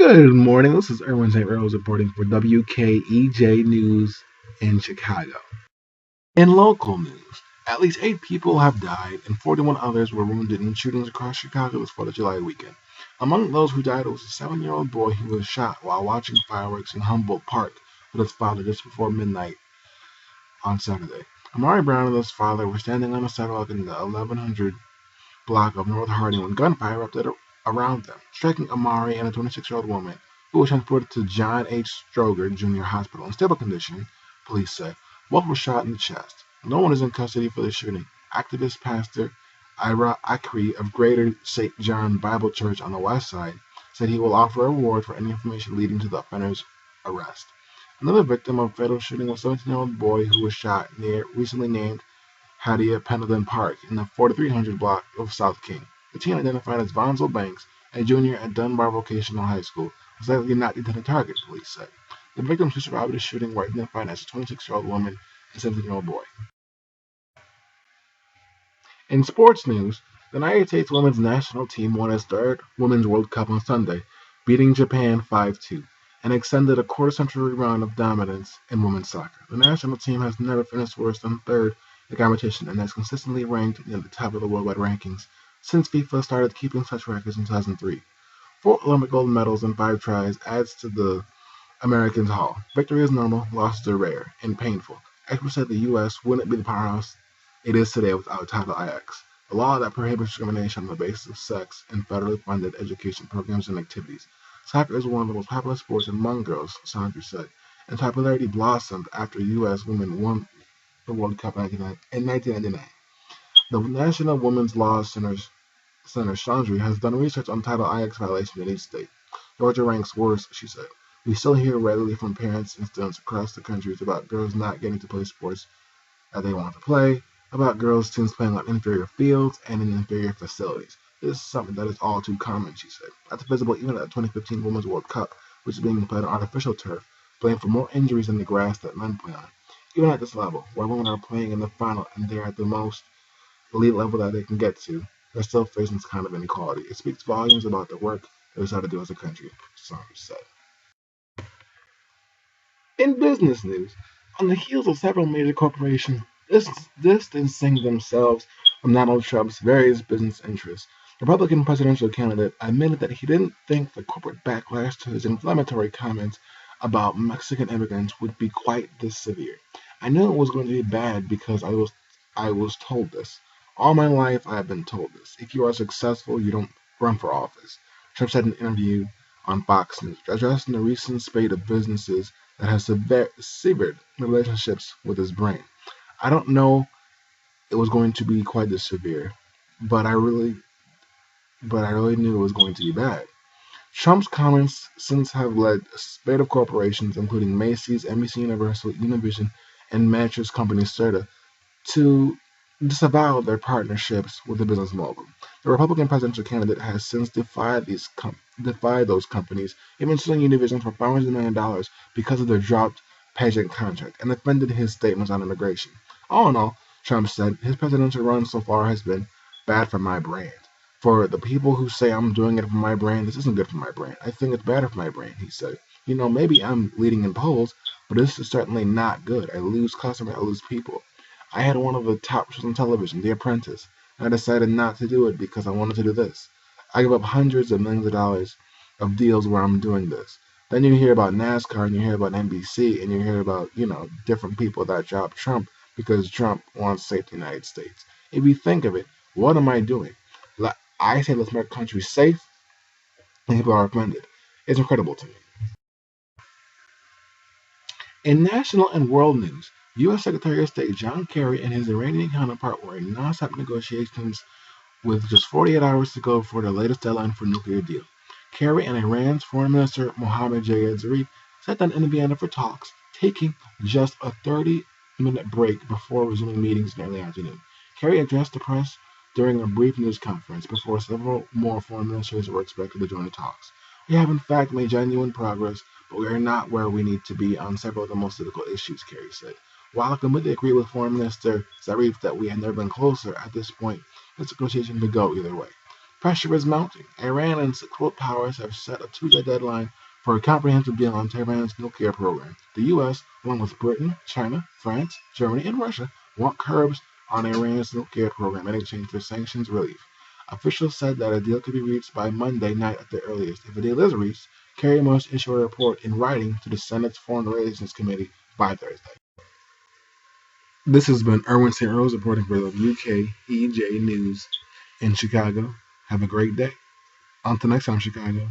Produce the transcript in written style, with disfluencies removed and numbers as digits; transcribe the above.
Good morning. This is Erwin St. Rose reporting for WKEJ News in Chicago. In local news, at least 8 people have died and 41 others were wounded in shootings across Chicago this 4th of July weekend. Among those who died was a 7-year-old boy who was shot while watching fireworks in Humboldt Park with his father just before midnight on Saturday. Amari Brown and his father were standing on a sidewalk in the 1100 block of North Harding when gunfire erupted around them, striking Amari and a 26-year-old woman, who was transported to John H. Stroger Jr. Hospital in stable condition, police said. Both were shot in the chest. No one is in custody for the shooting. Activist pastor Ira Akri of Greater St. John Bible Church on the west side said he will offer a reward for any information leading to the offender's arrest. Another victim of a fatal shooting was a 17-year-old boy who was shot near recently named Hadia Pendleton Park in the 4300 block of South King. The teen, identified as Vonzo Banks, a junior at Dunbar Vocational High School, was likely not the intended target, police said. The victims who survived the shooting were identified as a 26-year-old woman and a 17-year-old boy. In sports news, the United States women's national team won its third Women's World Cup on Sunday, beating Japan 5-2, and extended a quarter-century run of dominance in women's soccer. The national team has never finished worse than third in the competition and has consistently ranked near the top of the worldwide rankings since FIFA started keeping such records in 2003. 4 Olympic gold medals in 5 tries adds to the Americans' haul. Victory is normal, losses are rare and painful. Experts said the U.S. wouldn't be the powerhouse it is today without Title IX, a law that prohibits discrimination on the basis of sex in federally funded education programs and activities. Soccer is one of the most popular sports among girls, Sandra said, and popularity blossomed after U.S. women won the World Cup in 1999. The National Women's Law Center Chandri has done research on Title IX violations in each state. Georgia ranks worse, she said. We still hear regularly from parents and students across the country about girls not getting to play sports that they want to play, about girls' teams playing on inferior fields and in inferior facilities. This is something that is all too common, she said. That's visible even at the 2015 Women's World Cup, which is being played on artificial turf, blamed for more injuries than the grass that men play on. Even at this level, where women are playing in the final and they're at the most elite level that they can get to, they're still facing this kind of inequality. It speaks volumes about the work that we try to do as a country, Saunders said. In business news, on the heels of several major corporations distancing themselves from Donald Trump's various business interests, the Republican presidential candidate admitted that he didn't think the corporate backlash to his inflammatory comments about Mexican immigrants would be quite this severe. I knew it was going to be bad because I was told this. All my life I have been told this. If you are successful, you don't run for office. Trump said in an interview on Fox News, addressing the recent spate of businesses that has severed relationships with his brain. I don't know it was going to be quite this severe, but I really knew it was going to be bad. Trump's comments since have led a spate of corporations, including Macy's, NBC Universal, Univision, and mattress company Serta, to disavow their partnerships with the business mogul. The Republican presidential candidate has since defied those companies, even suing Univision for $500 million because of their dropped pageant contract, and defended his statements on immigration. All in all, Trump said, his presidential run so far has been bad for my brand. For the people who say I'm doing it for my brand, this isn't good for my brand. I think it's better for my brand, he said. Maybe I'm leading in polls, but this is certainly not good. I lose customers, I lose people. I had one of the top shows on television, The Apprentice, and I decided not to do it because I wanted to do this. I give up hundreds of millions of dollars of deals where I'm doing this. Then you hear about NASCAR and you hear about NBC and you hear about, different people that drop Trump because Trump wants safety in the United States. If you think of it, what am I doing? I say let's make our country safe, and people are offended. It's incredible to me. In national and world news, U.S. Secretary of State John Kerry and his Iranian counterpart were in nonstop negotiations with just 48 hours to go for the latest deadline for a nuclear deal. Kerry and Iran's Foreign Minister Mohammad Javad Zarif sat down in Vienna for talks, taking just a 30-minute break before resuming meetings in the early afternoon. Kerry addressed the press during a brief news conference before several more foreign ministers were expected to join the talks. We have in fact made genuine progress, but we are not where we need to be on several of the most difficult issues, Kerry said. While I completely agree with Foreign Minister Zarif that we have never been closer at this point, this negotiation could go either way. Pressure is mounting. Iran and its world powers have set a Tuesday deadline for a comprehensive deal on Tehran's nuclear program. The U.S., along with Britain, China, France, Germany, and Russia, want curbs on Iran's nuclear program in exchange for sanctions relief. Officials said that a deal could be reached by Monday night at the earliest. If a deal is reached, Kerry must issue a report in writing to the Senate's Foreign Relations Committee by Thursday. This has been Erwin St. Rose reporting for the WKEJ News in Chicago. Have a great day. Until next time, Chicago.